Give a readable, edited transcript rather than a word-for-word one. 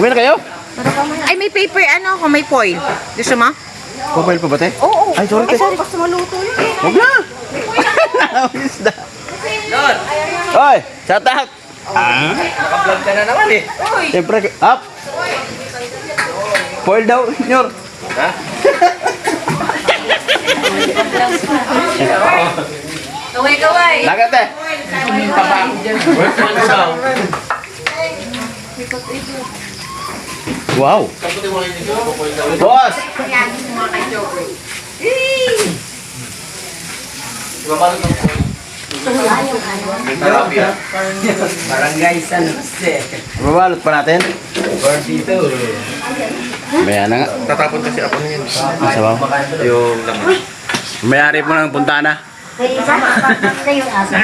Kumain na kayo? Ay, may paper ano, kung may foil. Gusto mo? Kumain pa ba te? Oo. Ay, sorry te. Basta maluto yun. Huwag na! Isda. Oy, shout out! Naka-vlog ka na naman eh. Siyempre, up! Foil daw, senyor. Ha? Kaway. Lagat te. Wow! Boss! Barangay San Jose. Mabalot pa natin. Barbito. Maya na nga. Tatapon kasi ako niyan. Sabaw. Yung laman. Mayari po ng punta na. May isa, na yung aso.